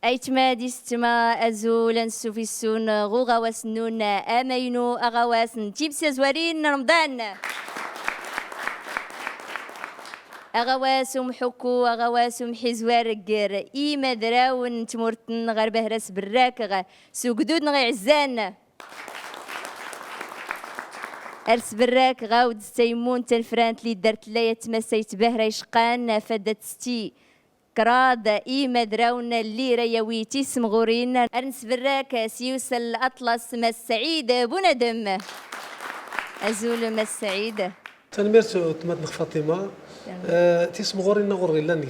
أيتما ديستما أزول نسوفي السون غوغا واسنون أمينو أغاواس نتيبسي زوارين رمضان أغواسم حكو أغواسم حزوار قير إيما دراون تمورتن غير بهرس براك سوقدود نغي عزان أرس براك غاود ستيمون تنفرانت لي درت لا يتمسيت بهرا يشقان فدت ستي كراد إيما دراون اللي ريويتي سمغورين أرنس براك سيوس الأطلس ما السعيد بندم أزول ما السعيد تنميرت تمات فاطمه تيسمغورين نغور غيلان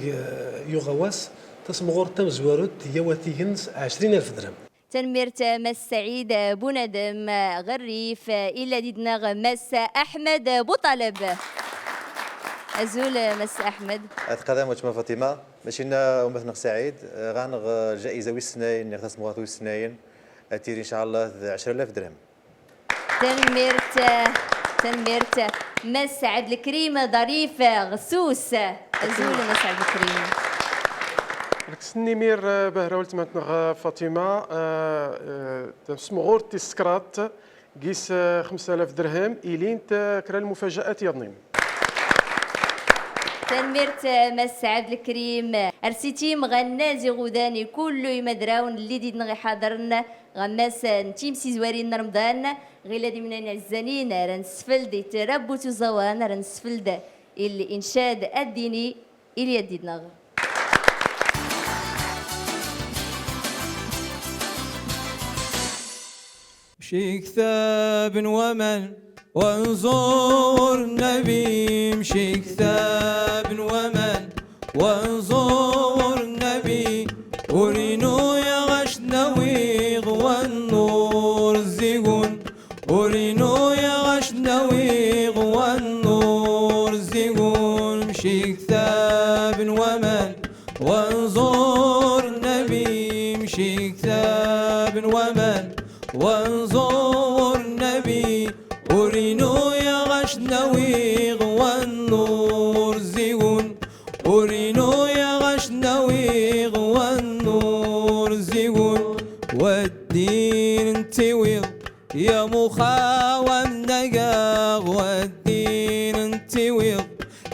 يغواس تسمغور تم زوارد يواتيهنس 20,000 درهم تنميرت مس سعيد بندم غريف إلى ديدنا مس أحمد بوطلب أزول مس أحمد أتقدم وتما فاطمة ماشينا ومثنى سعيد غانغ جائزة ويسناين نغتاس مغاط ويسناين أتيري إن شاء الله 10,000 درهم تنميرت مس عبد الكريم ظريف غسوس أزول مس عبد الكريم سني مير بهراول تماتنغ فاطمة سمغور تسكرات قيس 5,000 درهم إلين كرا المفاجآت يضنيم تنميرت مس عبد الكريم أرسيتي مغنازي غوداني كله يمدراون اللي دي نغي حاضرنا غماس نتيم سيزوارين رمضان غير دي من الزنين رنسفلد تربو تزوان رنسفلد الإنشاد الديني إلي يديدنا مشي كتاب ومن وانظر النبي مشي كتاب ومن وانظر النبي ورينو يا غش نويغ والنور الزيغون ورينو يا غش نويغ والنور الزيغون مشي كتاب ومن وانظر النبي مشي كتاب ومن وانظر النبي ورينو يا غش نويغ والنور زيغون ورينو يا غش نويغ والنور زيغون والدين انتويغ يا مخاوم نقاغ والدين انتويغ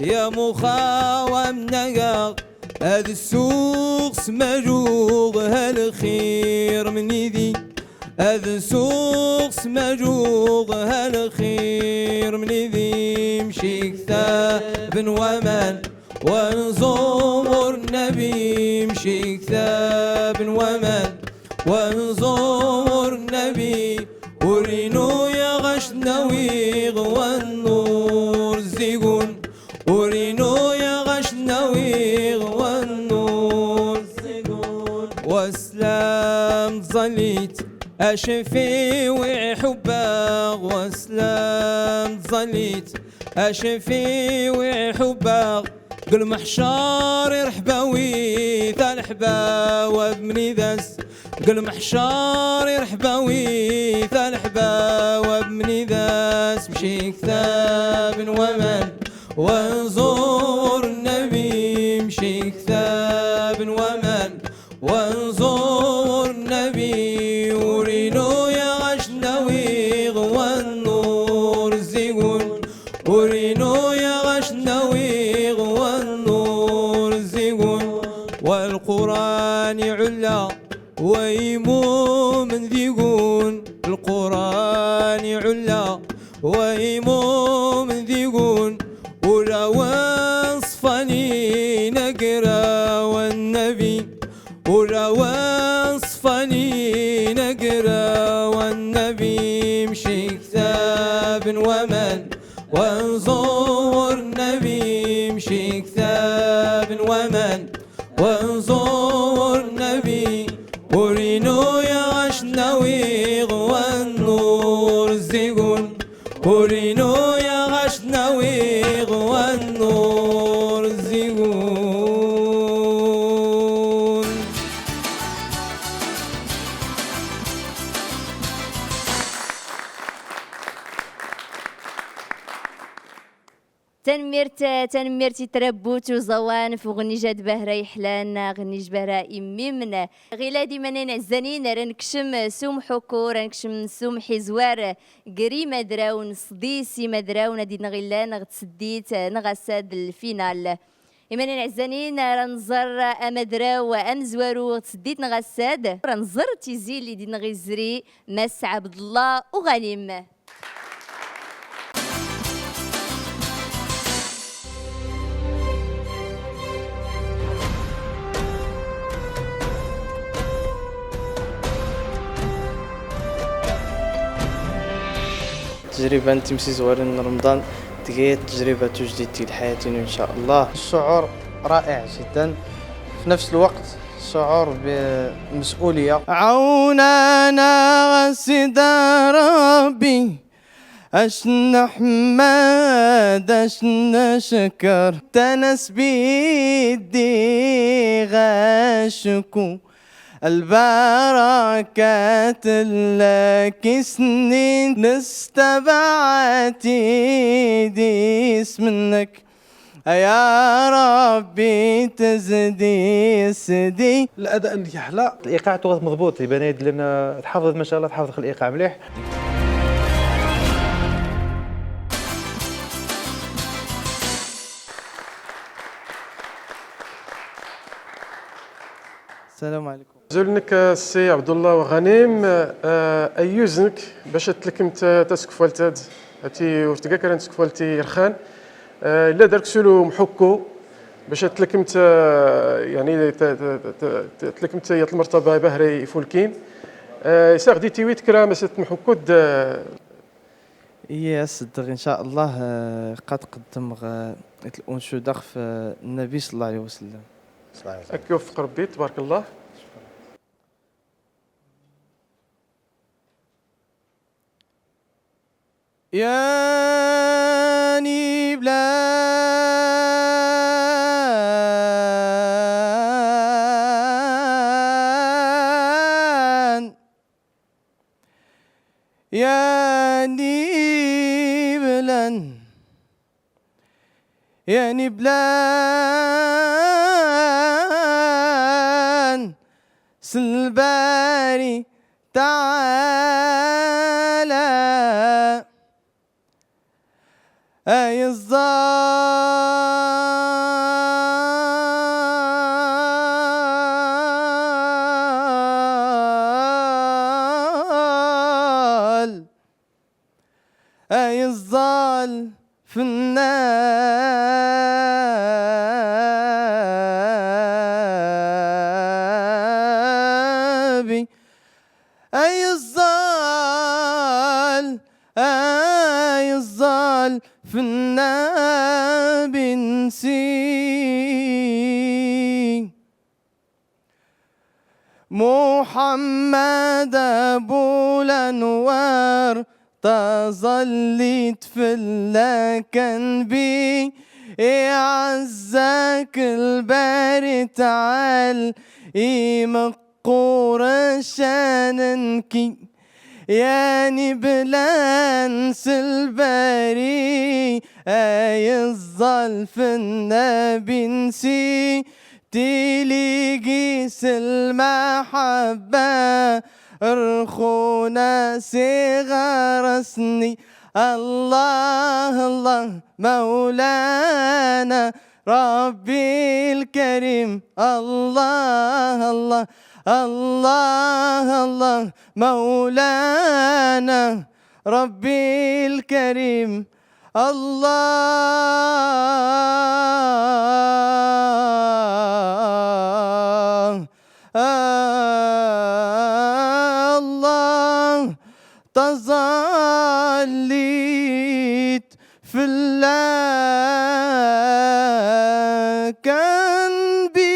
يا مخاوم نقاغ هذا السوق سمجوغ هالخير من يدي هذا سوق سمجوغ هالخير من ذي مشي كتاب ومن وانظر النبي مشي كتاب ومن وانظر النبي ورينو يا غش نويغ والنور زيغون ورينو يا غش نويغ والنور زيغون واسلام ظليت أشفي وحباغ واسلام ظليت أشفي وحباغ قل محشار يرحباوي ثالحبا وابني ذاس قل محشار يرحباوي ثالحبا وابني ذاس مشي كتاب ومن وانظر النبي مشي كتاب ومن وانظر النبي ورينو يا غش نويغ والنور زيغون ورينو يا غش نويغ والنور زيغون والقرآن علا ويمو من ذيقون القرآن علا ويمو من ذيقون ولا وصفني نقرا والنبي ولا وصفني نقرا والنبي مشي كتاب ومن وانظر النبي مشي كتاب ومن وانظر النبي ورينو يا غش نويغ والنور زيغون ورينو يا غش نويغ والنور زيغون تنميرتي تربوت وزوان في غني جاد بهرا يحلان غني جبهرا إميمنا غيلادي منين عزانين رنكشم سوم حكو رنكشم سوم حزوار قري مدراون صديسي مدراون دي نغيلان غتسديت نغساد الفينال إيمانين عزانين رنزر أمدراو أمزوارو تسديت نغساد رنزر تيزيلي دي نغيزري مس عبد الله وغنيم. تجربة تمشي زوارين رمضان تجي تجربة جديدة لحياتنا إن شاء الله. الشعور رائع جدا، في نفس الوقت شعور بمسؤولية. عوننا سيدي ربي أشنا حماد أشنا شكر تنس بيدي غاشكو البركات لك سنين نستبعتي ديس منك يا ربي تزدي سدي. الاداء اللي يحلى الايقاع توغط مضبوط يبان يد لنا تحافظ ما شاء الله تحافظ الايقاع مليح. السلام عليكم. زولنك السي عبد الله وغنيم ايوزنك باش تلكمت تسكفالتاد هاتي ورتقا كان تسكفالتي رخان لا دارك سولو محكو باش تلكمت يعني تلكمت يا المرتبه بهري فولكين ساغدي تيويت كرا مسات محكود صدق ان شاء الله قد قدم الانشوده في النبي صلى الله عليه وسلم. هكا وفق ربي تبارك الله. يا نبلان يا نبلان يا نبلان سلباري تعالى أي الظال أي الظال في النبي أي الظال أي الظال في النبي نسي محمد أبو الأنوار تظليت في اللكن بي يعزك الباري تعال مقور شاننكي يا نبلان سلباري أي الظل في النبي نسي تلقيس المحبة رخونا صغار سني الله الله مولانا ربي الكريم الله الله الله الله مولانا ربي الكريم الله الله تظليت في الله كان بي.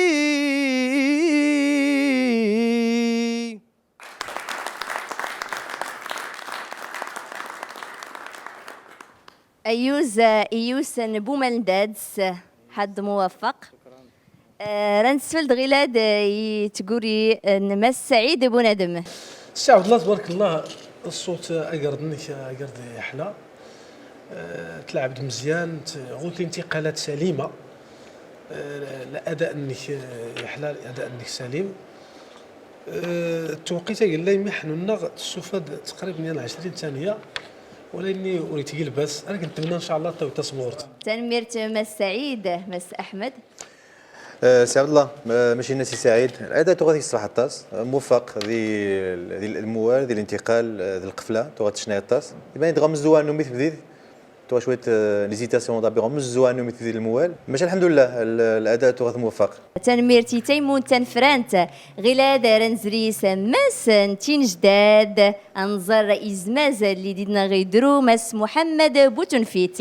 ايوس نبومل دادس حد موفق. رنسفل دغيلاد تقولي نمس سعيد بندم. السي عبد الله تبارك الله الصوت اقرد يحلى تلعبت مزيان، غوت انتقالات سليمه، الاداء انك يحلى الاداء انك سليم. التوقيت قال لي محنو لنا تشوف تقريبا ديال 20 ثانيه، ولكني وليت يلبس. انا كنتمنى ان شاء الله تصمورت. تنميرت مس سعيد مس احمد. سي عبد الله ماشي ناسي سعيد، الاداء تغادي الصراحه الطاس موفق ذي الموال ذي الانتقال ذي القفله تغادي شناهي الطاس يبان غا مزوان نوميت بديد تو شويه ليزيتاسيون دابي غا مزوان نوميت ذي الموال، ماشي الحمد لله الاداء تغادي موفق. تنميرتي تيمون تنفرانت غلاد رنزريس مس نتين جداد انظر ازماز اللي ديدنا غيدرو مس محمد بوتنفيت.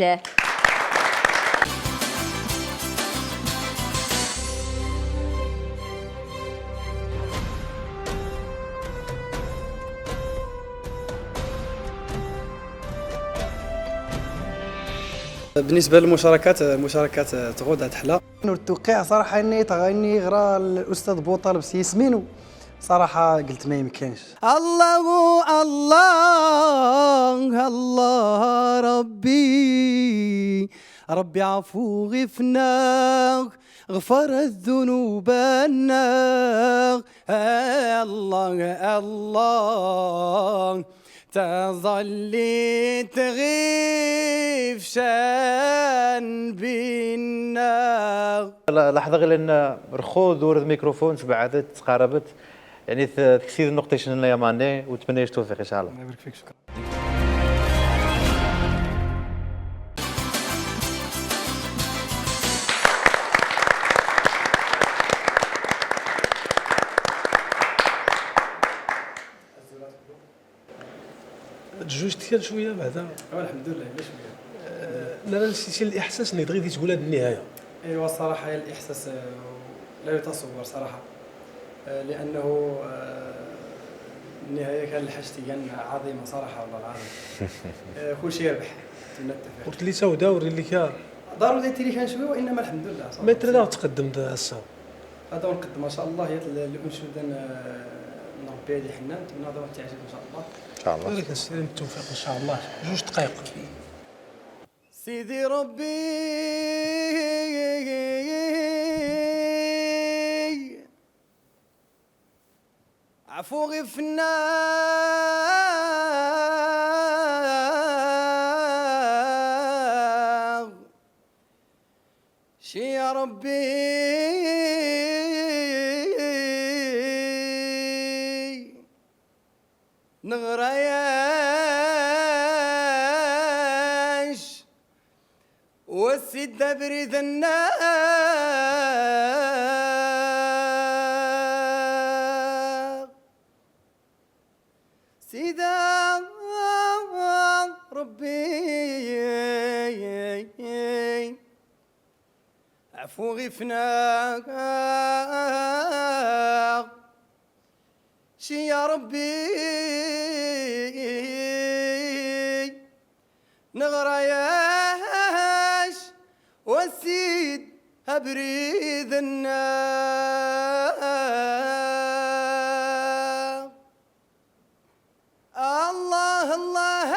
بالنسبه للمشاركات تغود تحلى التوقيع صراحه اني تغني غرا الاستاذ بوطالب ياسمينو صراحه قلت ما يمكنش. الله الله الله ربي عفو غفنا غفر الذنوب الله الله تظلي تغيف شان بينا. لحظه غير ان رخو دور الميكروفون تبعدت تقاربت يعني تكسير النقطه شنو يا ماني وتمنى التوفيق ان شاء الله. الله يبارك فيك، شكرا. تجوجت شويه بعدا. الحمد لله علاش لا نسيتي الاحساس اللي بغيتي تقولها النهايه. ايوا الصراحه الاحساس لا يتصور صراحه، لانه النهايه كان الحاجتي كان عظيمه صراحه والله العظيم. كل شيء يربح. قلت لي سودا وري لك ضروري درتي لي كان شويه، وانما الحمد لله صراحه. ما ترى تقدم هسه هذا نقدم ما شاء الله. هي الانشوده نربي هذه حنان، نتمنى هذا تعجب ان شاء الله. ان شاء الله. ولك التوفيق ان شاء الله. 2 دقائق. سيدي ربي عفو غفنا شي يا ربي نغرياش والسد بريد النار سيدا ربي عفو غفنا شي يا ربي نغرياش والسيد أبريد النار الله الله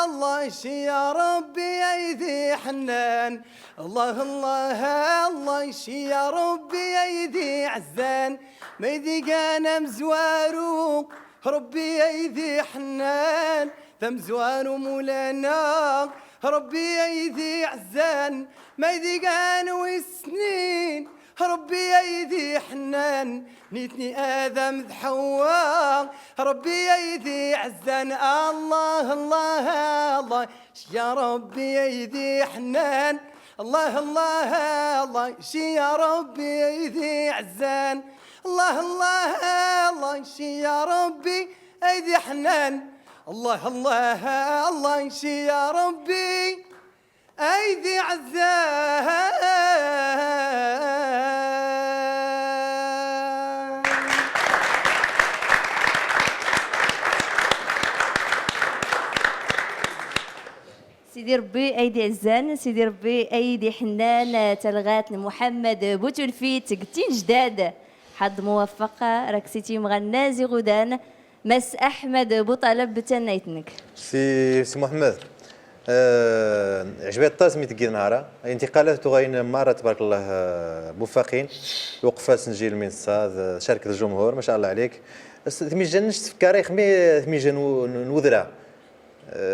الله شي يا ربي أيدي حنان الله الله الله شي يا ربي أيدي عزان ما يدي أنا مزوارو ربي أيدي حنان ثمزوان مولانا ربي أيدي عزان ما يدي أنا وسنين ربي أيدي حنان نيتني آدم ذ حواء ربي أيدي عزان الله الله الله يا ربي أيدي حنان الله الله الله شي يا ربي أيدي عزان الله الله الله شي يا ربي أيدي حنان الله الله الله شي يا ربي أيدي عزان. سيدي ربي ايدي عزان، سيدي ربي ايدي حنان، تلغات محمد بوتلفيت قتين جداد. حظ موفق راك سيتي مغنازي غدان مس احمد بوطلب تنايتنك. سي محمد عجبات الطاس مي تقيل نهارا انتقالات تغين مره تبارك الله موفقين وقفات سنجيل المنصه شاركة الجمهور ما شاء الله عليك ثمي جنش تفكاري خمي ثمي جن نوذرا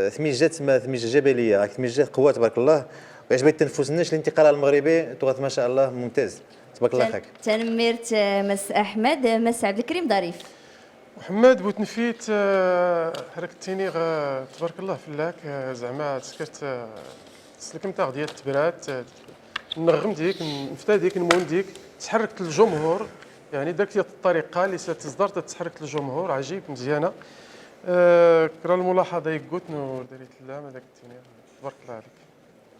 ثمي جات ما ثمي جبليه ثمي جات قوه تبارك الله وعجبت تنفسناش الانتقال المغربي تغات ما شاء الله ممتاز تبارك الله خاك تنميرت مس احمد مس عبد الكريم ظريف محمد بوتنفيت حركتيني تبارك الله فلاك زعما تسكرت تسلكمت غدية تبرات نغم ديك نفتا ديك نمون ديك تحركت الجمهور يعني درت الطريقه اللي تصدر تتحرك الجمهور عجيب مزيانه كرا الملاحظه يقوت نو دريت لا ما داك تبارك الله عليك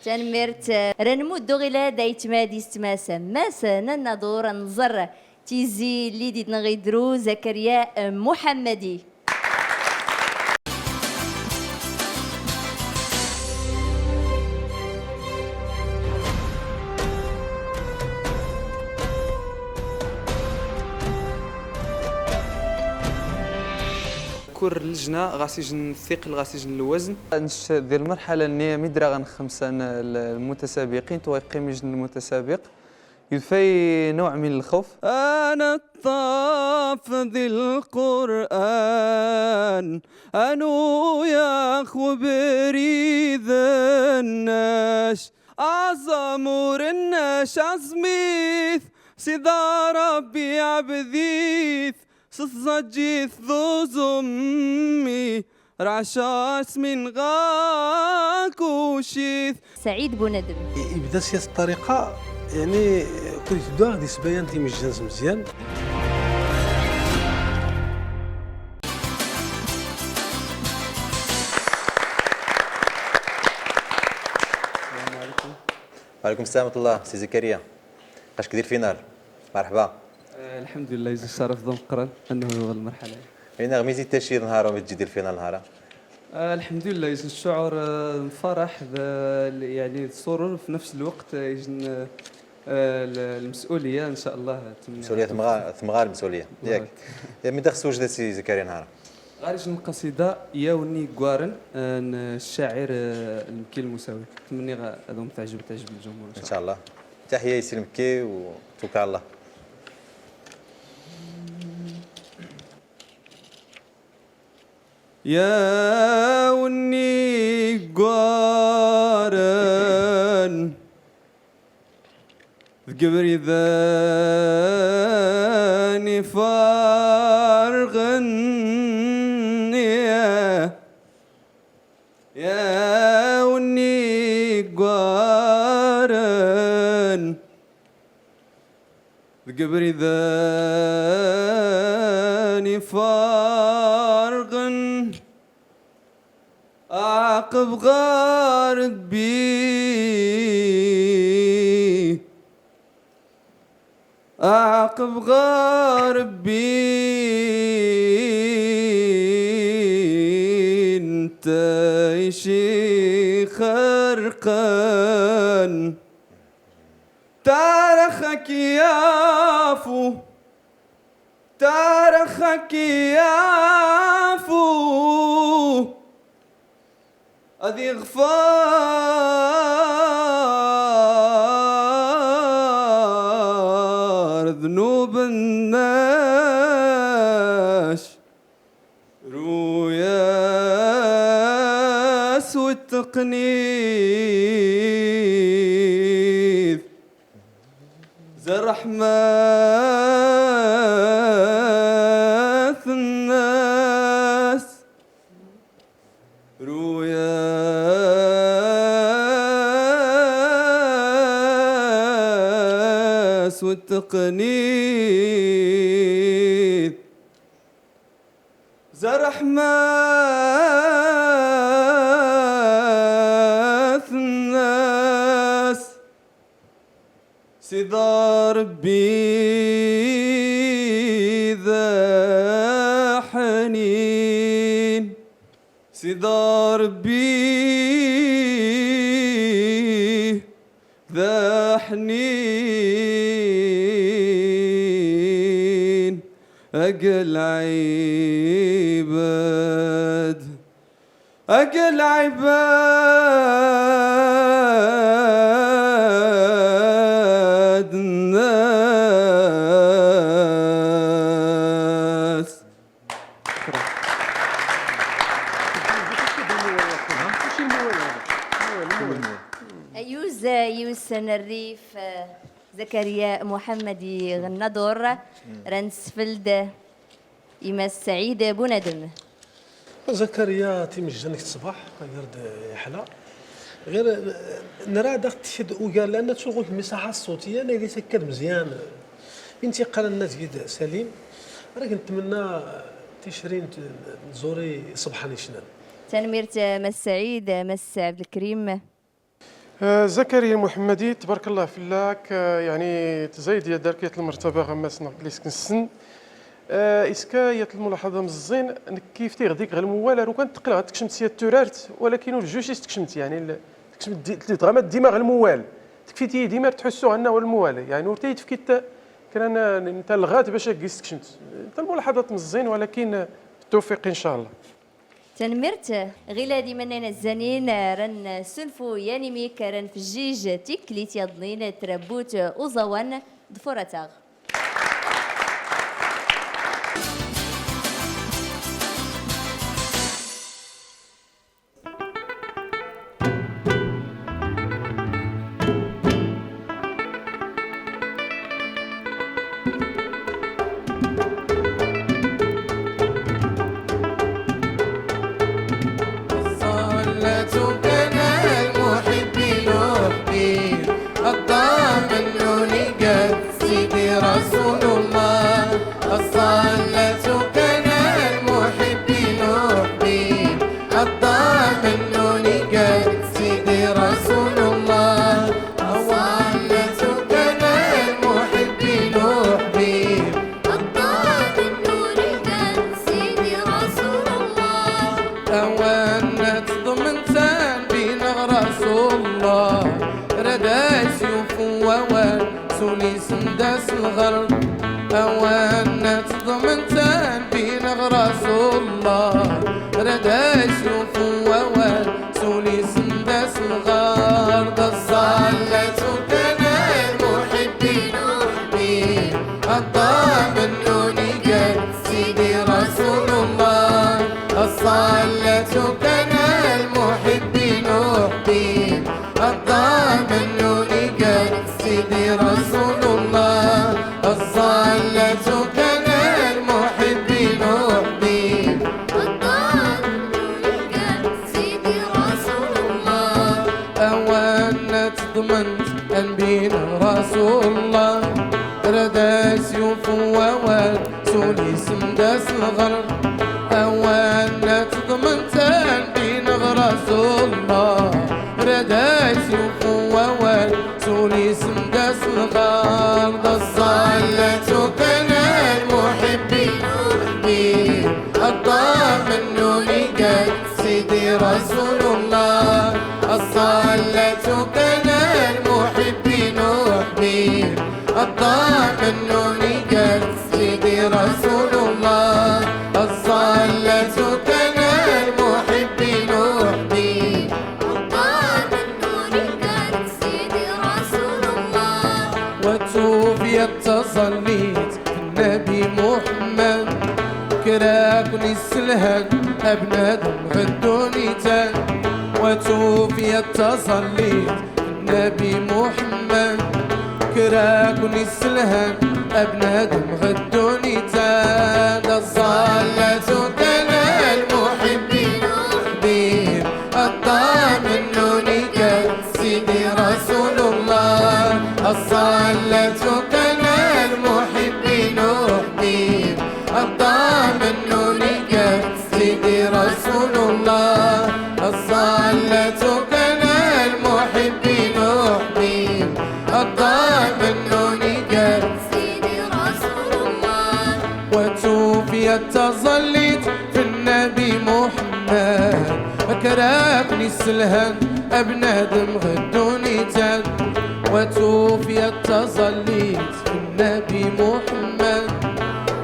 تنميرت رنمود غيلا دايت مادي استماسا ماسا ننظر نظر تيزي اللي ديت نغيدرو زكريا محمدي كور اللجنه غاسيجن الثقل غاسيجن الوزن نش ديال المرحله اللي مدرا غنخمسه المتسابقين توقيم يجن المتسابق يفي نوع من الخوف أنا الطاف ذي القرآن أنو يا بريد الناش أعظم الناش عزميث سيدا ربي عبديث صزجيث ذو زمي رعشاس من غاكوشيث سعيد بوندم يبدا سياسه الطريقه يعني كنت تبدا غادي سبايان تي مجانس مزيان وعليكم السلام ورحمه الله سي زكريا اش كدير فينال مرحبا الحمد لله يجي الشرف ضم قرن انه هو المرحله هنا غميزي تاشي نهار وتجي دير فينال نهار الحمد لله يجي الشعور الفرح يعني السرور في نفس الوقت يجي المسؤوليه ان شاء الله مسؤوليه ثمغال المسؤوليه ياك من داخل وجدت سي زكريا نهار غارج القصيده ياوني قوارن الشاعر المكي المساوي تمني هذوم تعجب الجمهور ان شاء الله تحيه يسير مكي وتوكل على الله يا وني قارن قبري ذاني فارغن يا وني قارن قبري ذاني فارغن أعقب غاربي أعقب غاربي انت شي خرقان تارخك يافو تارخك يافو أذي غفار ذنوب الناس روياس والتقنيذ زرحمات الناس روياس والتقنيذ زرحمات الناس سيدا ربي ذا حنين سيدا ربي ذا حنين أقل عيباد أقل عباد الناس. يوز الريف زكريا محمدي غنادور رنسفلد إما السعيد بندم. زكريا تيمجانك الصباح غير يحلى غير نرى داك تفيد وقال لان تشغل المساحه الصوتيه انا اللي تاكد مزيان انتقال الناس قد سليم راه كنتمنى تشرين نزوري صباحا شنان. تنميرت مس سعيد مس عبد الكريم. زكريا المحمدي تبارك الله فيك، يعني تزايد يا داركية المرتبة غماس نقد لي سكن السن. اسكا يا الملاحظه مزين كيف تيغديك غير الموال راه كان تقلع تكشمت سيا التورارت ولكن الجوج تكشمت يعني تكشمت دغما ديما غير الموال تكفيتي ديما تحسوا انه هو الموال يعني ورتي تفكيت كان انت لغات باش كيس تكشمت انت الملاحظات مزين ولكن بالتوفيق ان شاء الله. تنمرت غيلا ديما نانا الزنين رن سلفو يانيميك رن في الجيج تيكليت يضنين تربوت اوزوان ضفورتاغ. أوان تضمنتان بين رسول الله ردا يشوفوا ووان سولي سنداس الغرب الصلاة كان المحبين وحبين الضامن نوني قال سيدي رسول الله الصلاة كان المحبين وحبين الضامن نوني قال سيدي رسول الله الصلاة كان المحبين وحبين سيدي رسول الله أوان تضمنت أن بين رسول الله ردا سيوف ووان سولي سنداس الغرب أوان تضمنت أن بين رسول الله ردا سيوف ووان سولي سنداس الغرب الصلاة كان المحبين وحبين الضامن نوني قال سيدي رسول الله الصلاة كان المحبين وحبين الضامن نوني قال سيدي رسول الله الصلاة كان المحبين وحبين الضامن نوني قال سيدي رسول الله وتوفي تصليت النبي محمد كراكني السلهن أبنادم غدوني تان وتوفي تصليت النبي محمد كراكني السلهن أبنادم غدوني تان الصلاة كان المحبين وحبين الضامن نوني قال سيدي رسول الله الصلاة كان المحبين وحبين الضامن نوني قال سيدي رسول الله الصلاة كان المحبين وحبين الضامن نوني قال سيدي رسول الله وتوفيت تظليت في النبي محمد كراكني السلهن أبنادم غدوني تان وتوفيت تظليت في النبي محمد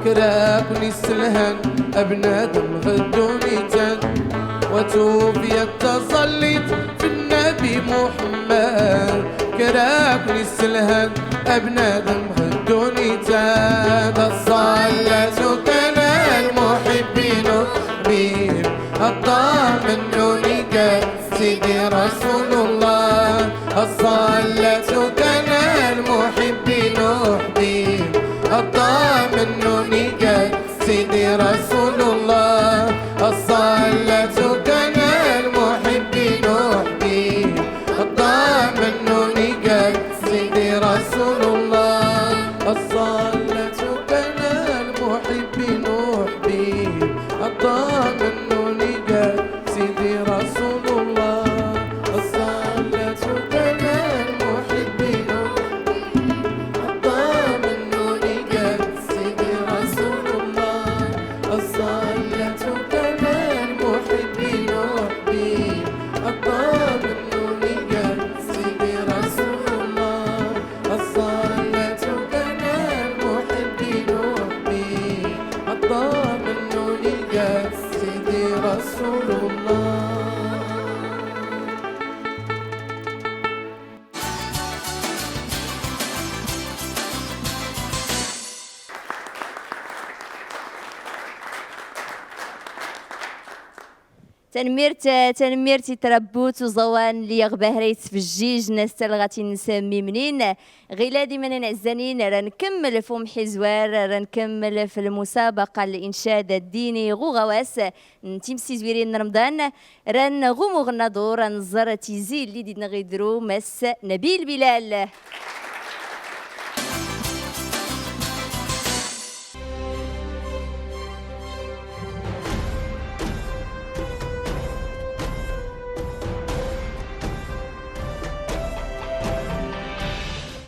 كراكني السلهن أبنادم غدوني تان وتوفي التصلي في النبي محمد كراك للسلهب أبناء غدوني تاد الصلاة كان المحبين بهم الضامنوني سيدي رسول الله الصلاة كان المحبين بهم الضامنوني سيدي رسول الله الصلاة كان المحبين بهم الضامنوني سيدي رسول الله الصلاة كان المحبين بهم الضامنوني سيدي رسول الله الصلاة كان المحبين الضامنوني سيدي رسول الله الصلاة كان المحبين بهم الضامنوني سيدي رسول الله الصلاة كان المحبين بهم الضامنوني سيدي رسول الله. تنميرتي تربوت وزوان لي غباهريت في الجيج ناس تلغاتي نسمي منين غيلادي من نعزانين رنكمل فم حزوار رنكمل في المسابقة الإنشاد الديني غواس نتيمسي زويرين رمضان رن غمو غنادور رنزر تيزي اللي دينا غيدرو مس نبيل بلال.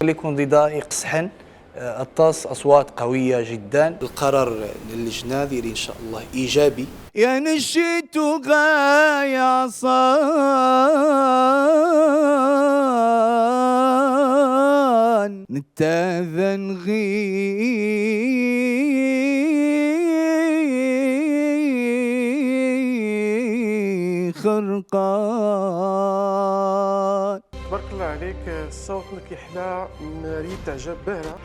اللي كونديدا يقصحن الطاس أصوات قوية جدا. القرار للجنة ديالي إن شاء الله إيجابي. يا نشيت غاية صان نتاذن خرقان. تبارك الله عليك الصوت كيحلى ريت تعجب باهرة.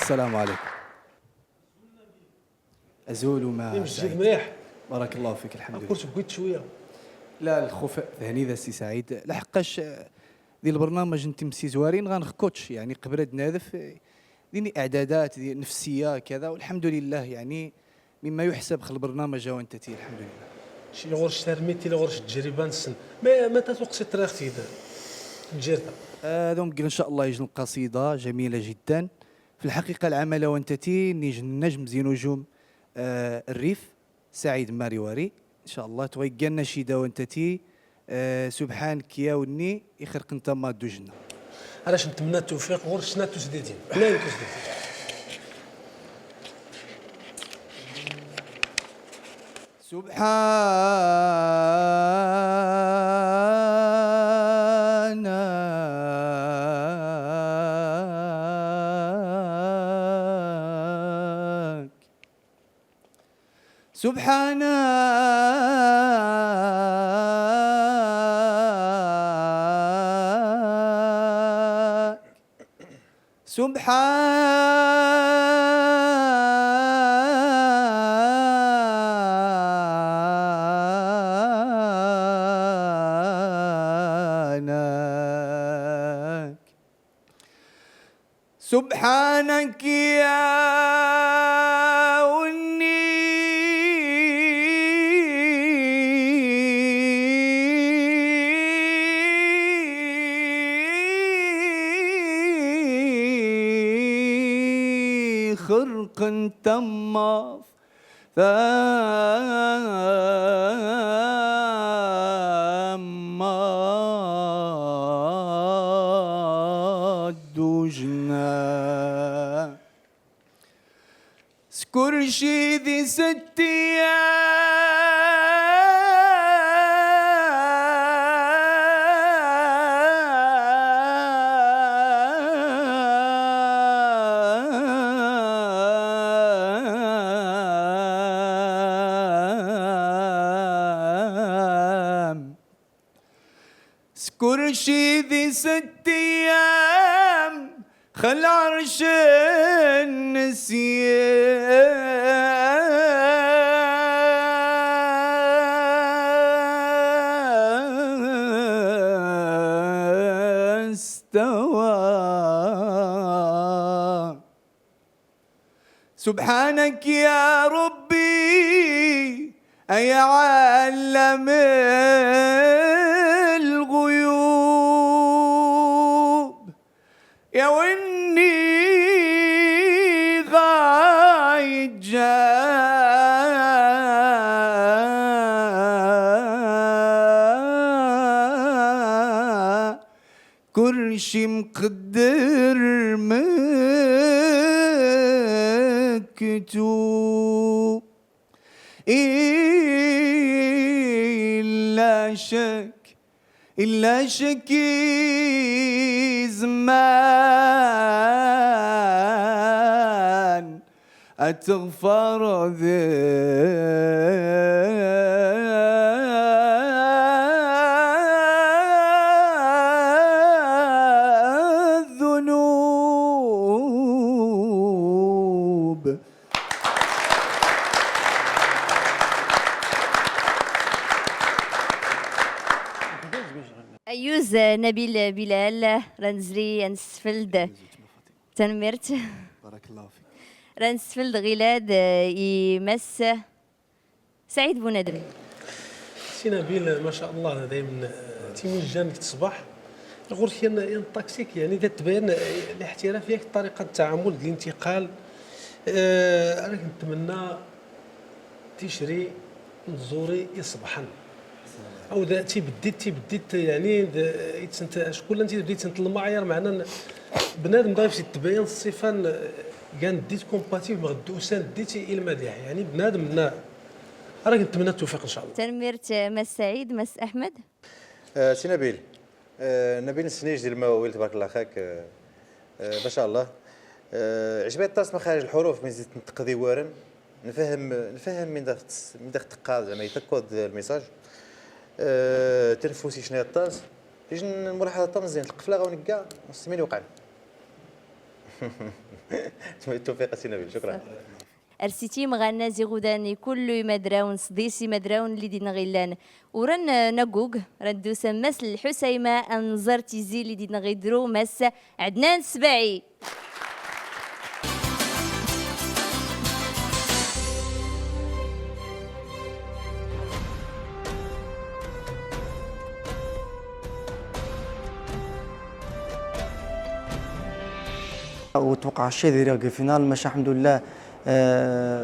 السلام عليكم. أزول وما مجد مليح. بارك الله فيك. الحمد لله. كنت بغيت شويه. لا الخوف ثاني ذا سي سعيد لحقاش ديال البرنامج انت مسي زوارين غنخكوتش يعني قبل نادف ديني اعدادات دي نفسيه كذا والحمد لله يعني مما يحسب خل البرنامج وانت تي الحمد لله. شي غورش ترميتي غورش تجربه نسن ما تتوقسي تراختي دار الجيرتا دونك ان شاء الله يجن القصيده جميله جدا في الحقيقه العمل وانت تي نجم زي نجوم الريف سعيد ماريواري ان شاء الله تويقا نشيده وانت تي سبحانك يا وني يخرق انت ما دوجنا. علاش نتمنى التوفيق غورش ناتو سديدين حنايا سديدين. سبحانك يا وني خرق تم كرشي ذي ستي سكر شي ذي 6 أيام خل عرش النسيان استوى. سبحانك يا ربي أي علم الغيوب يا وإني غايد كل شي مقدر مكتوب إلا شك زمان أتغفر الذنوب. أيوز نبيل بلال رنزري أنسفلد تنمرت بارك الله فيك. رنسفلد غلاد يمس سعيد بوندري. سي نبيل ما شاء الله دائما تيمين جانك تصبح الغرفه الطاكسيك يعني تبين الاحتراف ياك طريقه التعامل الانتقال. انا كنتمنى تيشري نزوري يصبحا او ذا تيبديت يعني شكون انت بديت انت المعايير معنا بنادم ضايف تبين الصفه كان ديت كومباتيبل مغدوسان ديتي الى المديح يعني بنادم راه كنتمنى التوفيق ان شاء الله. تنمرت مس سعيد مس احمد. سي نبيل نبيل السنيج ديال المواويل تبارك الله خاك ما شاء الله. عجبني الطاس مخارج الحروف من زيد نطق ديوارا نفهم من داخل تقاد زعما يتكود الميساج. تنفسي شنو هي الطاس تيجي الملاحظه طاس مزيان القفله غونكا مستمين وقع. التوفيق سي نبيل شكرا. ارسيتي مغانا زيغوداني كل مدراون صديسي مدراون اللي دينا غيلان ورن نقوق ردوس مس الحسيمه انظرتي زي اللي دينا غيدرو مس عدنان السباعي. وتوقع الشيء ديال الفينال ماشي الحمد لله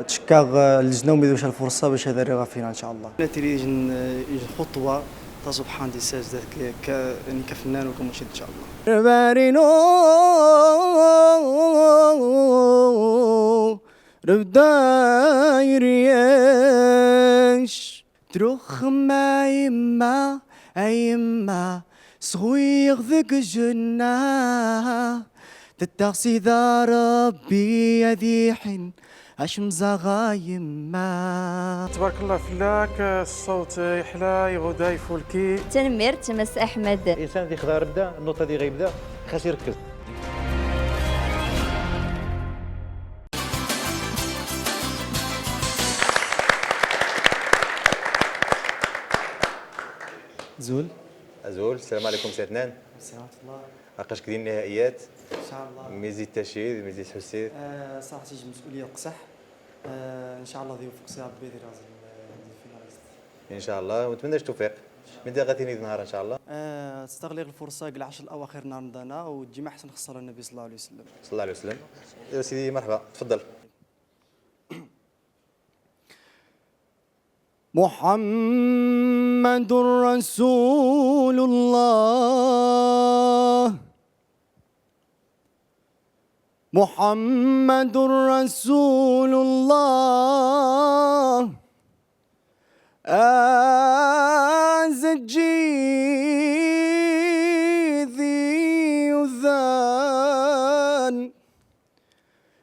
تشكا اللجنه وما يدوش الفرصه باش هذا راه فينا ان شاء الله. يجي خطوه تا سبحان دي ساجده يعني كفنان وكمرشد ان شاء الله. ربارينو ربداير ياش تروخ ما يما أيما صغير ذك الجنة تتغسي ذا ربي يذيحن اش مزاغا يما. تبارك الله فلاك الصوت يحلى يغدا يفولكي. تنمرت مس احمد. الانسان اللي خدا ردا النقطه اللي غيبدا خاص يركز. زول السلام عليكم سي عدنان. السلام الله. عقاش كدير النهائيات ان شاء الله ميزي تشهيد ميزي حسيت صراحه تيجي مسؤوليه قصح ان شاء الله يوفق سي ربي يدير الفيناليست ان شاء الله ونتمنى التوفيق. متى غادي النهار ان شاء الله تستغل الفرصه كاع 10 الاواخر نهار رمضان وتجي احسن خساره النبي صلى الله عليه وسلم. صلى الله عليه وسلم. يا سيدي مرحبا تفضل. محمد رسول الله محمد رسول الله ذي يذان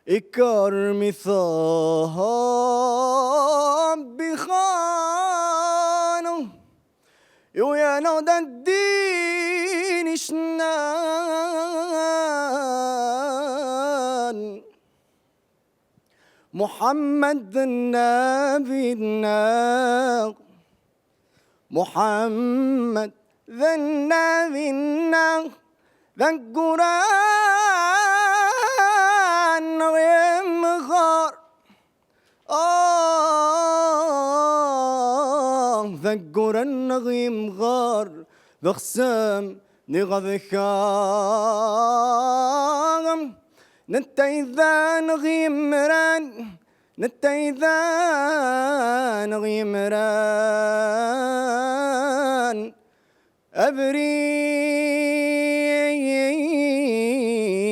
إكرم ثاب بخانه يا نود الدين محمد النبي الناغ محمد ذا النبي الناغ ذا القرآن يمغار ذا القرآن يمغار ذا خسام نغذكام نتايذان غيمران نتايذان غيمران أبري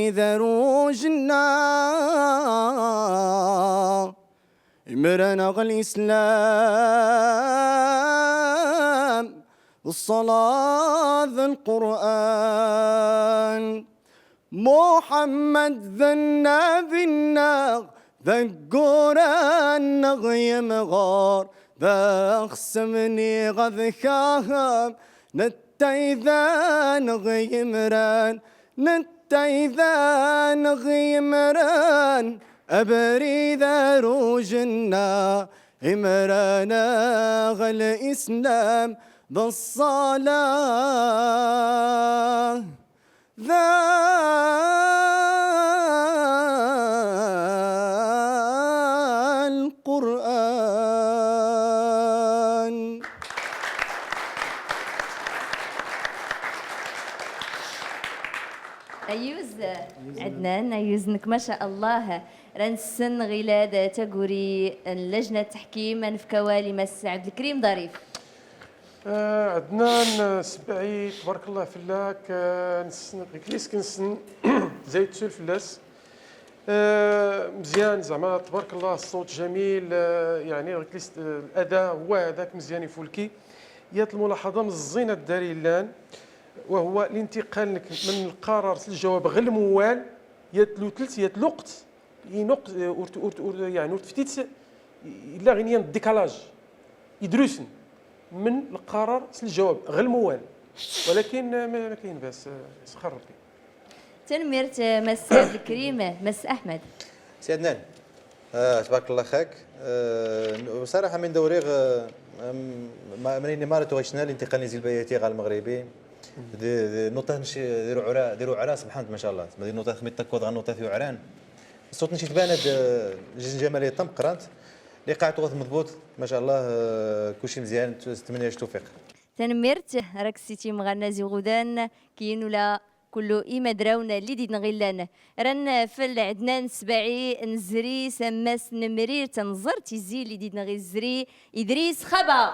ذروجنا إمران غ الإسلام الصلاة ذا القرآن محمد ذا النبي الناغ ذا القرآن نغيم غار ذا خسمني غذكاهم نتايذا نغيمران نتايذا نغيمران أبري ذا روجنا إمرانا غل إسلام ذا الصلاة ذا القرآن. أيوز عدنان أيوزنك ما شاء الله رنسن غلاد تقوري اللجنة تحكيم في كوالي مس عبد الكريم ظريف. عدنان سبعي تبارك الله فلاك نسن كليس كنسن زي تسول فلاس مزيان زعما تبارك الله الصوت جميل يعني كليس الاداء هو هذاك مزيان يفولكي يات الملاحظه من الزينه الداري لان وهو الانتقال من القرار الجواب غير الموال ياتلو ثلث يات الوقت ينق يعني تفتيت الا غنيا الديكالاج يدرسن من القرار الجواب غير الموال ولكن ما كاين باس سخر ربي. تنميرت مس عبد الكريم مس احمد. سي عدنان تبارك الله خاك بصراحه من دوريغ منين ما توغيشنا الانتقال نزيل بياتي غير المغربي نوطه ديروا عرا سبحان ما شاء الله مدير نوطه خميت تكود غير نوطه عران الصوت نشيت بانت جماليه طم قرانت اللي قاعد توغث مضبوط ما شاء الله كلشي مزيان نتمنى لك التوفيق. تنميرت راك سيتي مغنازي غدان كاين ولا كله إما دراونا اللي دي نغيلان رن فل عدنان سبعي نزري سماس نمرير تنظر تيزي اللي دي نغي الزري إدريس خبا.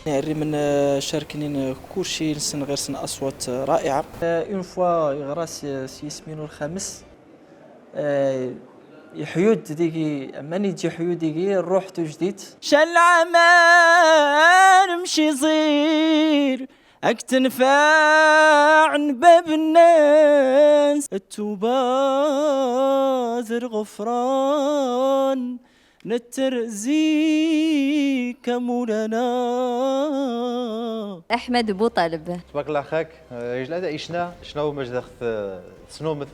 نعري من شاركين كلشي نسن غير سن اصوات رائعه. اون فوا يغراس ياسمينو الخامس يحيود ديكي ماني تجي حيود ديكي الروح تجديد شل عمان مشي صغير اكتنفع عن باب الناس التوبه زر غفران نترزيك مولانا. احمد بوطالب تبارك الله خاك يجل هذا عشنا شنو مجد سنومذ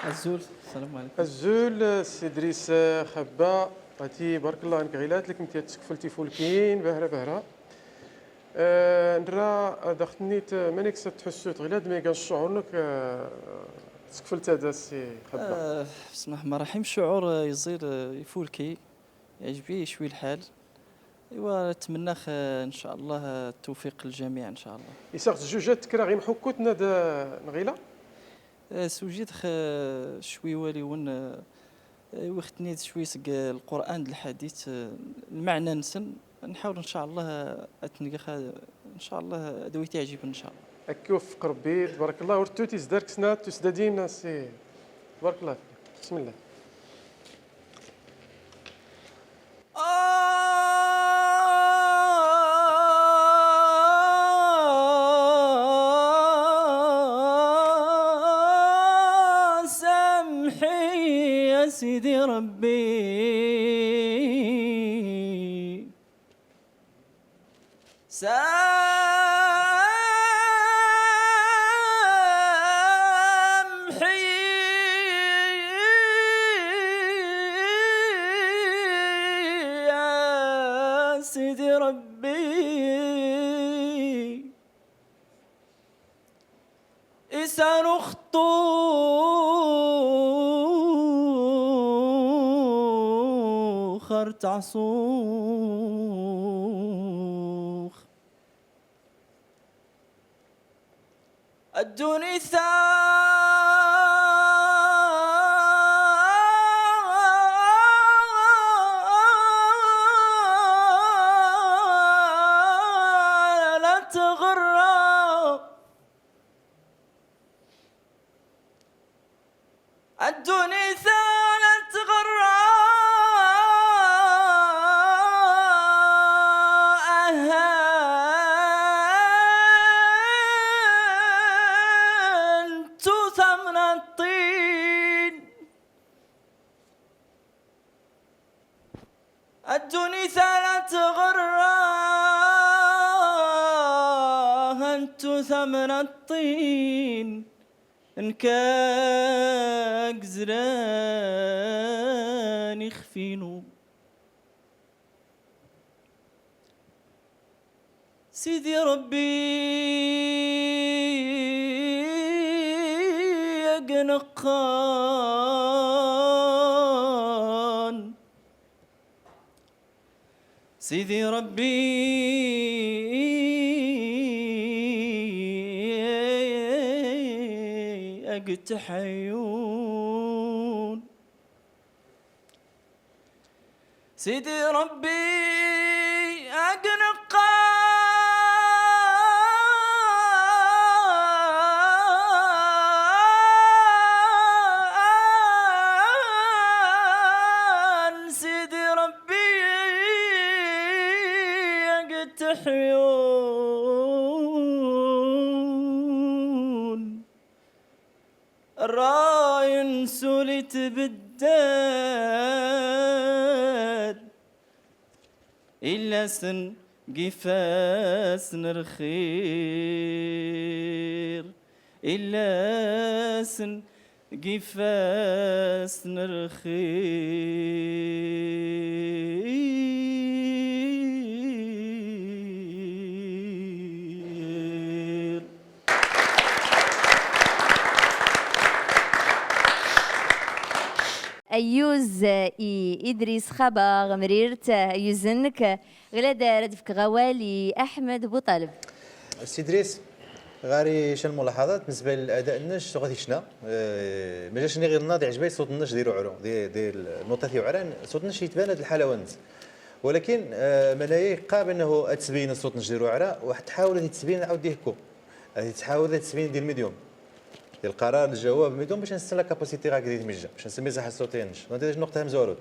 الزول السلام عليكم. الزول سي ادريس خبا عتي بارك الله عنك غيلات لك انت تسكفلتي فولكين بهره بهره نرى دختنيت مانيك تحسوت غيلاد ما كانش الشعور انك تسكفلت هذا السي خبا. بسم الله الرحمن الرحيم الشعور يصير يفولكي يعجبني شوي الحال ايوا نتمنى ان شاء الله التوفيق للجميع ان شاء الله. يساق جوجات كرا غير محكوتنا دا نغيله سوجيت شوي والي ون وختني شوي سق القران الحديث المعنى نسن نحاول ان شاء الله اتنقى ان شاء الله ادويتي يعجب ان شاء الله. هكا وفق ربي تبارك الله ورتوتي زدارك سنات تسدادين سي تبارك الله بسم الله. سيدي ربي سامحي يا سيدي ربي إسان أختو خرت عصوخ الدوني لا تغرب الدوني لا تغرب ثمن الطين الدنيا ثلاث غراه انتو ثمن الطين انكاك زران يخفينو سيدي ربي نقان سيدي ربي أقتحيون سيدي ربي أقنقان سيدي ربي أقتحيون الراين سولت بالدار إلا سن قفاس نرخير إلا سن قفاس نرخير أيوز إدريس خبا غمريرت أيوزنك غلا دارت فيك غوالي أحمد بوطالب سي إدريس غاري شن الملاحظات بالنسبه للاداء النش غادي شنا ما جاش غير الناضي عجبني صوت النش ديرو عرو ديال النوطه عران صوت النش يتبان هذه الحلوانت ولكن منايا قاب انه تسبين الصوت النش ديرو عرا واحد تحاول هذه التسبين عاود ديكو هذه تحاول هذه التسبين ديال الميديوم ديال القرار الجواب ميديوم باش نستنى كاباسيتي راك ديال الميجا باش نسمي مساحه الصوتيه النش هذه نقطه مزورود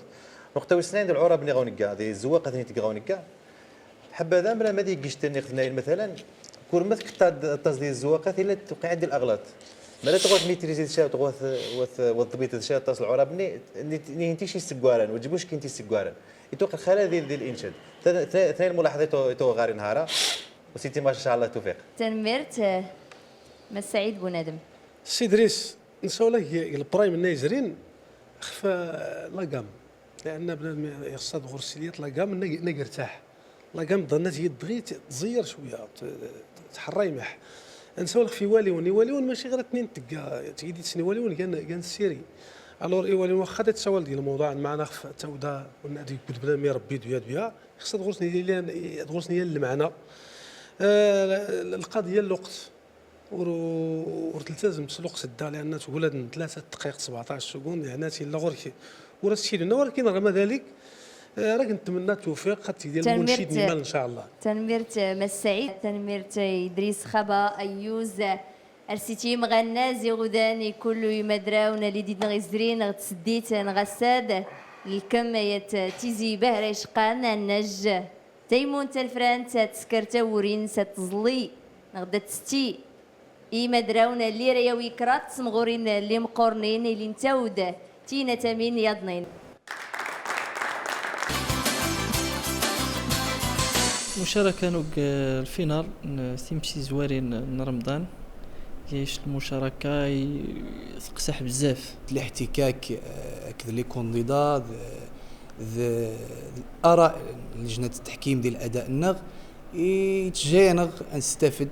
نقطه وسنين ديال العرب بني غونكا هذه الزواقه ثاني تيغونكا حبذا بلا ما ديكش تاني خدنا مثلا كورمت كتاد التصدير الزواقات الا توقع عندي الاغلاط مالا تغوث ميتريزي الشا تغوث وضبيط الشا تصل العرب ني شي سكوارن وتجيبوش كنتي سكوارن يتوقع الخلايا ديال الانشاد اثنين الملاحظات تو غاري نهارا وسيتي ما شاء الله توفيق تنمرت مسعيد بونادم سي إدريس نساو لك البرايم النيزرين خفى لاكام لان بنادم يصاد غرسيليات لاكام نقرتاح لاكام ظنات هي تبغي تزير شويه تحرى يمح نساو لك في واليون ماشي غير اثنين تلقى تيدي تسني واليون كان السيري الور واليون واخا تساوى ديال الموضوع معنا خف تودا ونادي كنت بنادم يربي دويات بها خصها تغرسني المعنى القضيه الوقت ورتلتزم الوقت الدا لان تقول 3 دقائق 17 سكوند يعني الا غير ورا الشيء لنا ولكن رغم ذلك راك نتمنى التوفيق خاطر ديال المنشد نيمال ان شاء الله تنمرت مسعيد تنمرت إدريس خبا أيوز أرسيتي مغنازي غداني كله يمدراون اللي ديدنا غيزرين غتسديت نغساد الكم تيزي بهري شقان النج تيمون تلفران تسكرتا ورين تزلي نغدا تستي إي مدراون اللي رياوي كرات سمغورين اللي مقورنين اللي نتاود تينا تامين يضنين. المشاركة نوك الفينال تيمشي زوارين رمضان كايش المشاركة يقسح بزاف الاحتكاك كذا لي كونديدا الاراء لجنه التحكيم ديال الاداء النغ يتجاينغ نستفد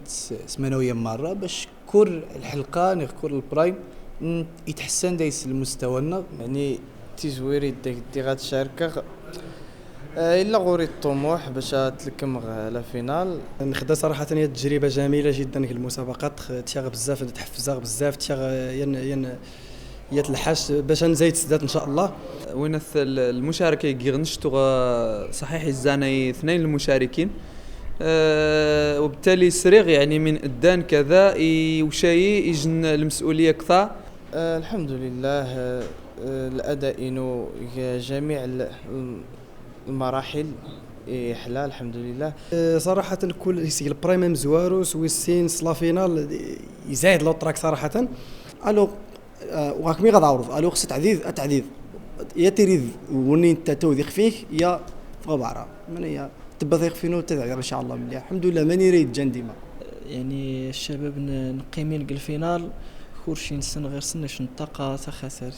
سمانويا مره باش كل الحلقه نذكر البرايم يتحسن دايس المستوى النغ يعني تيزويري دي غاتشاركه الا غوري الطموح باش تلكم لا فينال. نخدا صراحه هي تجربه جميله جدا في المسابقات تيغ بزاف تحفزها بزاف تيغ ين يتلحش باش نزيد سدات ان شاء الله. وين المشاركه يغنشتو صحيح الزاني اثنين المشاركين وبالتالي سريغ يعني من ادان كذا وشاي يجن المسؤوليه كثا. الحمد لله الاداء انه جميع المراحل حلال الحمد لله. صراحه الكل يسيل البرايم مزوارو سويسين سلا فينال يزايد لو تراك صراحه الو وراك مي غادعرف الو خص تعذيذ يا تريد وني انت توثق فيه يا فغبعره من هي تبى ثيق فينو تدعي ان شاء الله مليح الحمد لله ماني ريد جان ديما. يعني الشباب نقيمين الفينال كلشي نسن غير سنش نطاقه تا خسر.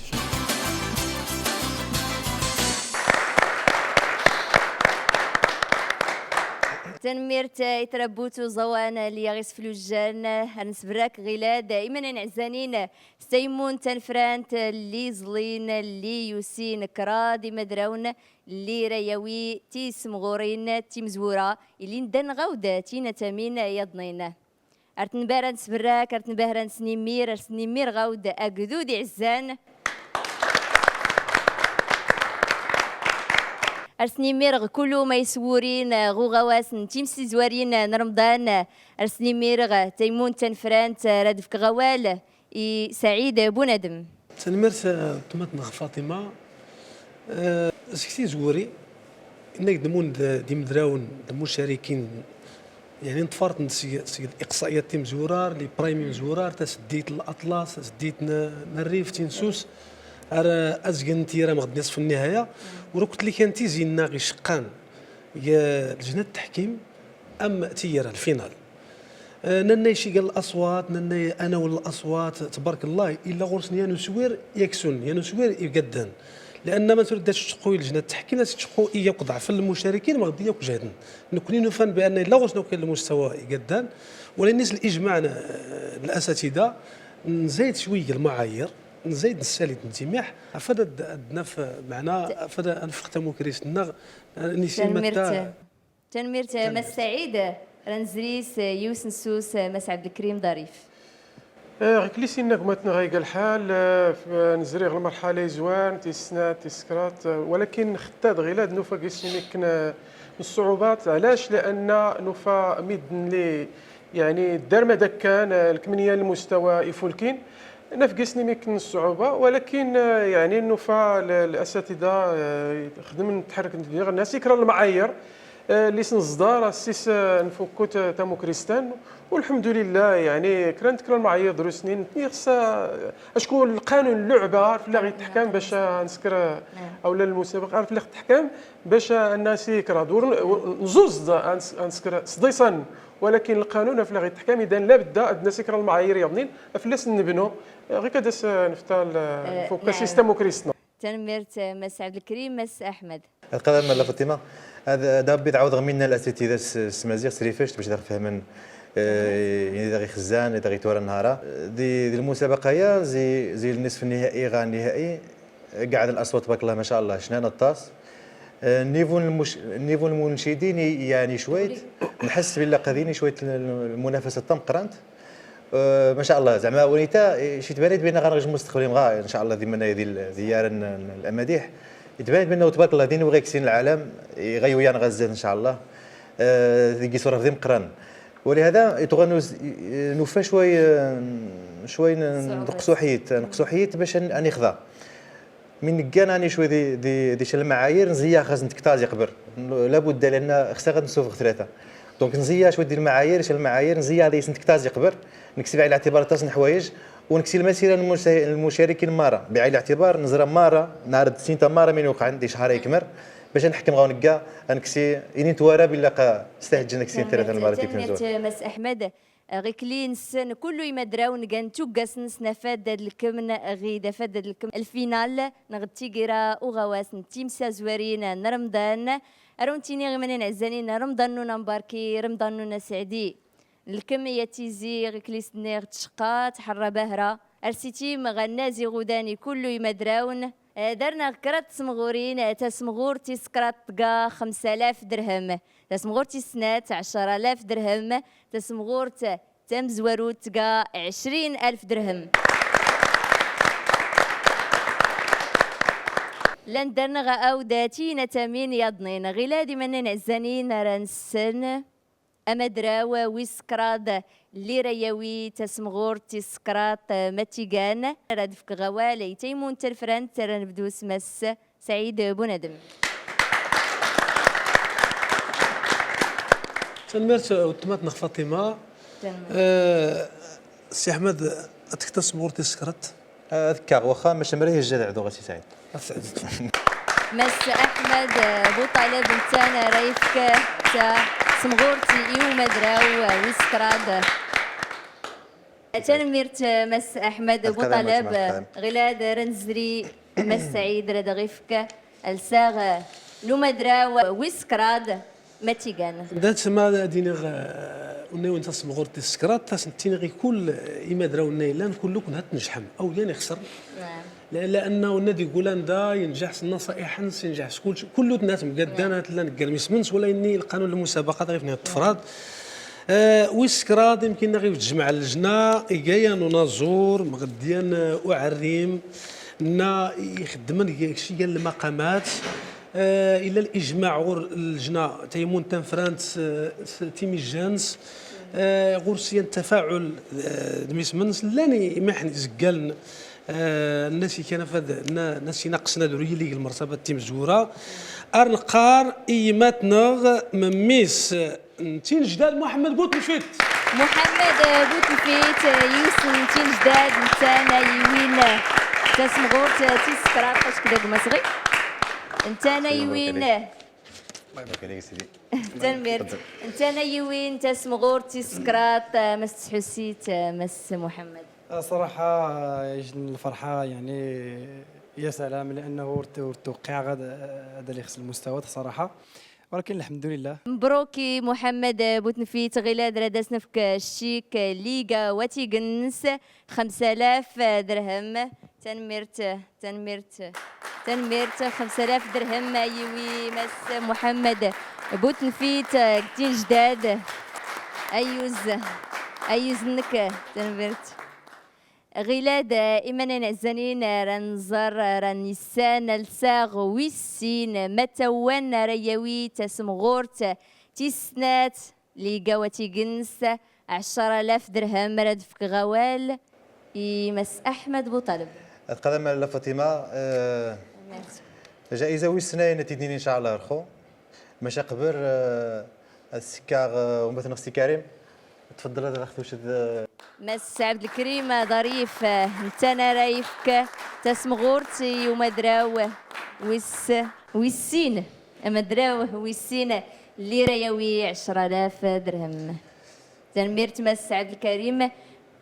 تنميرت يتربوتو زوانا اللي يغيس فلوجان هنسبراك غلا دائما نعزانين سيمون تنفرانت اللي زلين اللي يوسين كرادي مدراون اللي رياوي تيس مغورين تيمزورا اللي ندن غودة تينا تامين يضنين ارتنبارا نسبراك ارتنبارا نسنيمير غودة اقذودي عزان أرسني ميرغ كلو ما يسورين غوغواسن تيمسي زوارين رمضان أرسني ميرغ تيمون تنفرانت رادفك غوال سعيد بوندم تنمرت طمات نغ فاطمة سكتي زوري إنك دمون دي مدراون المشاركين يعني نتفرط نسي الإقصائيات تيم زورار لي برايمي زورار تسديت الأطلس سديت الريف تنسوس ازغن تيرا مغد نصف النهايه وروكت لي كان تيزينا غي شقان يا لجنه التحكيم ام تيرا الفينال ننا شي قال الاصوات ننا انا ولا الاصوات تبارك الله الا غرسني يا نسوير يكسون يا نسوير يقدن لان ما تردش تقوي لجنه التحكيم تقوي يقضع في المشاركين ما غادي يجهدن نكوني نفهم بان الا غرسنا كان المستوى يقدن ولنس الاجماع الاساتذه نزيد شويه المعايير نزيد نسالي نتيمح فدا دناف معنا فدا انفختمو كريسنا نسيمتا تنميرت مسعيد رنزريس يوسن سوس مس عبد الكريم ظريف غيكليسي نغمتنا غايقا الحال نزريغ المرحله زوان تيسنات تيسكرات ولكن خطاد غيلاد نوفا كيسيني كنا الصعوبات علاش لان نوفا ميدن لي يعني الدار ما داك كان الكمنيه المستوى يفولكين نفقسني ميكن الصعوبه ولكن يعني النفا الاساتذه خدم نتحرك الناس يكرا المعايير اللي سنصدار السيس نفكو تامو كريستان والحمد لله يعني كرا المعايير دروس سنين خصها اشكون القانون اللعبه عارف لا غيتحكم باش نسكر اولا المسابقه عارف لا غيتحكم باش الناس يكرا دور نزوز نسكر صديصان ولكن القانون في غيتحكم اذا لابد الناس يكرا المعايير يضنين فلاس نبنوا غير كداس نفتال فوق سيستم كريستنا. تنميرت مس عبد الكريم مس احمد القدم لا فاطمه هذا دابا تعاود غمينا الاساتذه السمازيغ سريفاش باش فهمن يعني داغي خزان داغي تورا النهار دي المسابقه هي زي النصف النهائي غا النهائي قاعد الاصوات تبارك الله ما شاء الله شنان الطاس النيفو المنشدين يعني شويه نحس بلا قاعدين شويه المنافسه تم قرانت ما شاء الله زعما ونيتا شي تبان بان غنرجع مستقبلين غا ان شاء الله ديما ديال الاماديح يتبان بانه تبارك الله دين وغيكسين العالم غيويان غزال ان شاء الله ديكي صوره في مقران ولهذا يتغنوا نوفا شوي نقصوا حيت باش نخضع من كان اني شوي دي شل المعايير نزيا خاص نتكتازي قبر لابد لان خصها غنسوف ثلاثه دونك نزيا شويه ديال المعايير نزيا هذه نتكتازي قبر نكتب على اعتبار تصن حوايج ونكسي المسيره المشاركين مره بعين الاعتبار نزرى مره نهار السنه مره من وقع عندي شهر يكمر باش نحكم غونكا انكسي اني توارى بلا استهجن نكسي ثلاثه المرات كيف مس احمد غيكلي نسن كله يمدراو نكان توكاس نسنا فاد الكمن غيدا فاد الكم الفينال نغتي غيرا وغواس نتيمسا زوارين رمضان ارونتيني غمنين عزانين رمضان نمباركي رمضان سعدي الكمية تيزي غيكلي سنيغ تشقا تحرى بهرة ارسيتي مغنازي غوداني كله يمدراون درنا كرات سمغورين تسمغور تيسكرات تقا 5000 درهم تسمغور تيسنات 10000 درهم تسمغور تمزورو تقا 20000 درهم لان درنا غا اوداتي تامين يضنين غيلادي منين عزانين رانسن أمدراوة ويسكراد اللي رياوي تسمغور تسكرات ماتيغان رادفك غوالي تيمون تلفران ترى نبدو سمس سعيد بوندم تنمرت وتمات نخ فاطمة سي أحمد أتك تسمغور تسكرات أذكر واخا ماشي مريه الجدع دو غاسي سعيد مس أحمد بوطالب نتانا رايفك سمغورتي إيو مدراو ويسكراد تنميرت مس أحمد بوطالب غلاد رنزري مس سعيد ردغيفك الساغ لو مدراو ويسكراد ماتيغان دات ما دينيغ ونيو انت سمغور تسكرات تاسنتيني غي كل يمدراو النيلان كله كون هتنجحم او يعني يخسر لانه النادي يقول دا ينجح النصائح ينجح كل الناس مقدانه لا نقرميس منس ولا اني القانون المسابقات غير في نهايه التفراد ويسكراد يمكن غير تجمع اللجنه ايجايا نزور مغديان وعريم نا يخدم شي قال المقامات الى الاجماع غور اللجنه تيمون تنفرانت تيمي جانس غورسيا التفاعل دميس منس لاني محن زقال الناس كان فد الناس ناقصنا دري لي المرتبه تيم زوره ارنقار ايماتنا مميس تين جداد محمد بوتنفيت محمد بوتنفيت يوسف تين جداد نتانا يوين تسمغور تيسكرات فاش كدا مسغي نتانا يوين تنميرت نتانا يوين تسمغور تيسكرات مس حسيت مس محمد صراحة يجن الفرحة يعني يا سلام لأنه التوقيع هذا اللي يخص المستوى صراحة ولكن الحمد لله مبروكي محمد بوتنفيت غلاد ردسنا في الشيك ليغا واتيغنس 5000 درهم تنميرت 5000 درهم يوي مس محمد بوتنفيت كتين جداد أيوز نك تنميرت غلاد إيمانا نعزانين رنزر رنسان الساغ ويسين متوان رياوي تسمغورت تيسنات لقواتي جنس 10000 درهم ردفك غوال يمس أحمد بوطالب القدم على فاطمة جائزة ويسنين تديني إن شاء الله رخو ماشي قبر السكار ومثلا اختي كريم تفضل هذا الاخت واش مس عبد الكريم ظريف نتانا رايفك تسمغورتي ومدراو ويسين مدراو ويسين اللي رياوي 10000 درهم تنميرت مس عبد الكريم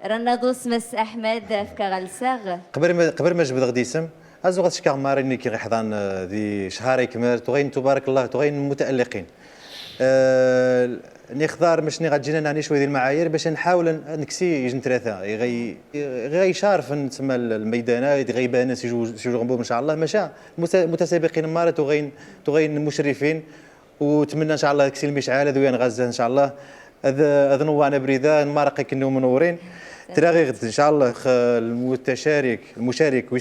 رانا دوس مس احمد في كغلساغ قبل ما جبد غدي اسم ازو غتشكر ماريني كي غيحضان ذي شهر يكمل تغين تبارك الله تغين متالقين نختار باش غتجينا نعني شويه ديال المعايير باش نحاول نكسي يجن ثلاثه غيشارف تسمى الميدانات غيبان سي جو ان شاء الله ماشا متسابقين مره تغين مشرفين وتمنى ان شاء الله كسي المشعال ذويان غزه ان شاء الله هذا نوعنا بريده المارقه كنو منورين تلاغي غد ان شاء الله المشارك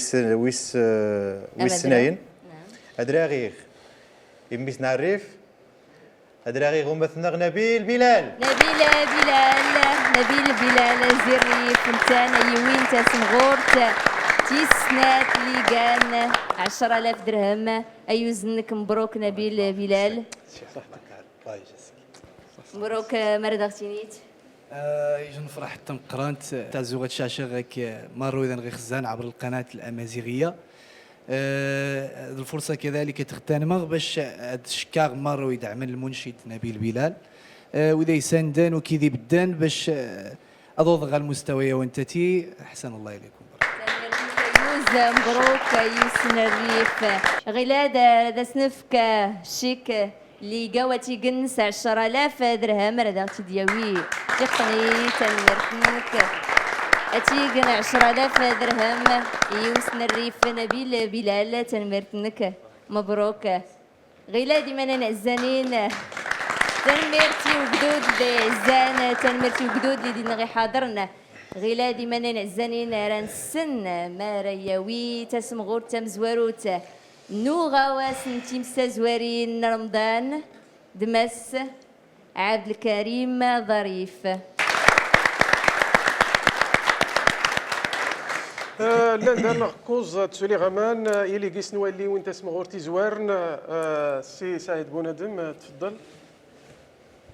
ويسناين ادراغي يميس نعرف أدراغي غمثنا نبيل بلال زيري فنتانا يوين تسمغورت تيسنات ليغان 10000 درهم أيوزنك مبروك نبيل بلال مبروك مرد اغتينيت يجن فرح تم قرانت تاع زوغة شاشة غيك مارو إذا غي خزان عبر القناة الأمازيغية. الفرصة كذلك تغتنم باش شكاغ مارو يدعم المنشد نبيل بلال وإذا يساندان وكيدي بدان باش أضوض على المستوى وانتتي أحسن الله إليكم. مبروك يوسن الريف غلاد هذا سنفك شيك اللي قوتي قنس 10,000 درهم راه دياوي تقني تنرفنك اتيقن 10,000 درهم يوسن الريف نبيل بلال تنمرتنك مبروك غلادي من نعزانين تنمرتي وقدود عزان تنمرتي وقدود اللي دينا غي حاضرنا غلادي من نعزانين رانسن ما رياوي تسمغور تمزواروت نوغا واسن تيمسا زوارين رمضان دمس عبد الكريم ظريف. لا كوز تسولي غمان يلي قيس نولي وانت سمغور تيزوارن سي سعيد بونادم تفضل.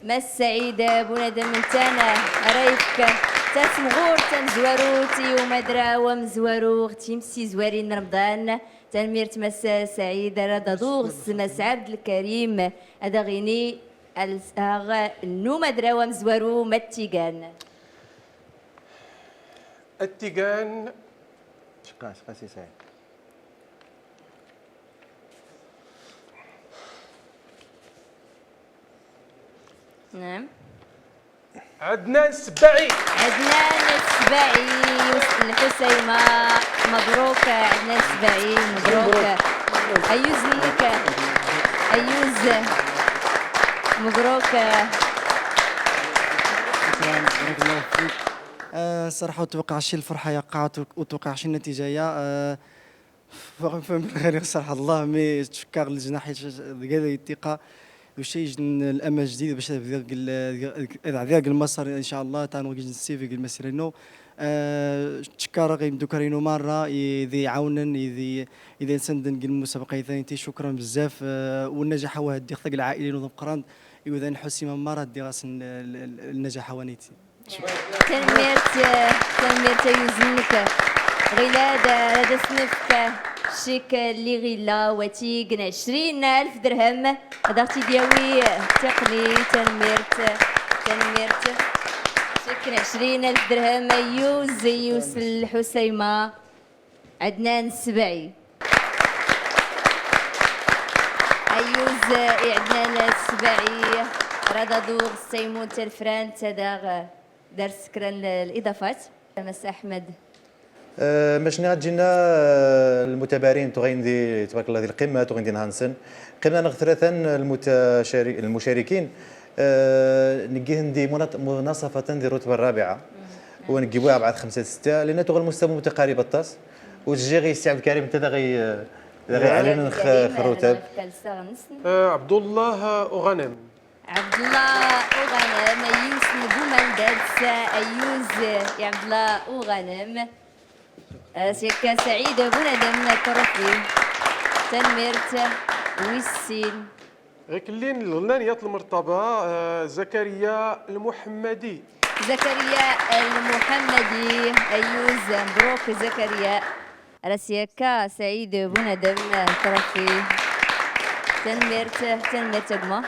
مس سعيد بونادم انتانا رايفك تسمغور تنزواروتي ومدرا ومزوارو تيمسي زوارين رمضان تنميرت مسا سعيد راه دوغس مس عبد الكريم هذا غيني النو مدرا ومزوارو ماتيغان التيغان شقا سي سعيد نعم عدنان السباعي الحسيمة مبروك عدنان السباعي مبروك أيوز لك أيوز مبروك. بارك الله فيك. صراحة توقع شي الفرحة يقعت وتوقع شي النتيجة يا فهم غير صراحة الله مي تشكر الجناح ديال الثقة وشي الامل جديد باش ذاك المسار ان شاء الله تانو نسيفي المسيره انه تشكر غيمدو كارينو مره يذي عاونن اذا نسندن المسابقه ثاني شكرا بزاف والنجاح هو هدي خطق العائلي نظم قران اذا حسيمه مره دي راس النجاح وانيتي تنميرت يوزنك غلاد هذا سنفك شيك اللي غيلا وتيقن 20,000 درهم هذا اختي دياوي تقني تنميرت شيك 20,000 درهم يوز الحسيمة عدنان السبعي أيوز عدنان السبعي رضا دوغ سيمون تلفران هذا دار سكران الإضافات مس أحمد باش نجينا المتبارين تغيندي تبارك الله ذي القمه تغيندي هانسن قمنا نغثرثا المشاركين نجي مناصفه ذي الرتبه الرابعه ونجيبوها بعد 5 6 لان تغل المستوى متقارب الطاس وتجي غي سي عبد الكريم انت غي علينا الرتب. عبد الله أغنم أيوز بومندس أيوز يا عبد الله أغنم سيكا سعيد بونادم كرفي تنميرت ويسين غيكلين الغنانيات المرتبة زكريا المحمدي أيوز مبروك زكريا راسيكا سعيد بونادم كرفي تنميرت قما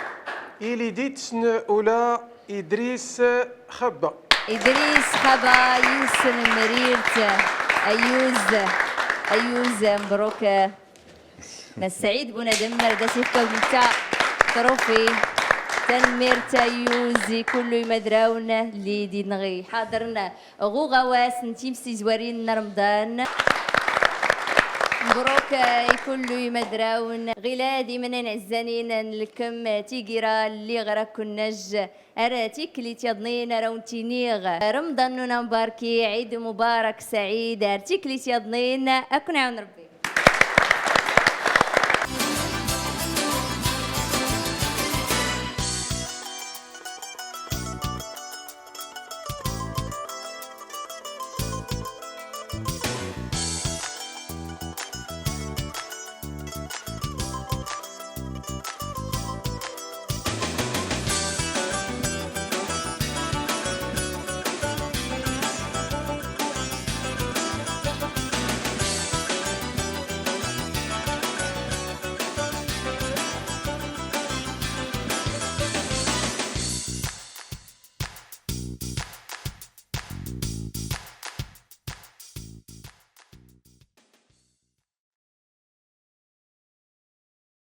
إلي ديت سن أولى إدريس خبا يوسن مريرت أيوز مبروك سعيد بونادم داسي كوتا تروفي تنميرت أيوزي كله مدراون اللي دي نغي حاضرنا غوغا واس نتيمسي زوارين رمضان مبروك كله مدراون غلادي من نعزانين لكم تيجرا اللي غراك النج اراتيك اللي تيضنين راونتينيغ رمضان مباركي عيد مبارك سعيد ارتيك اللي تيضنين اكون عون ربي.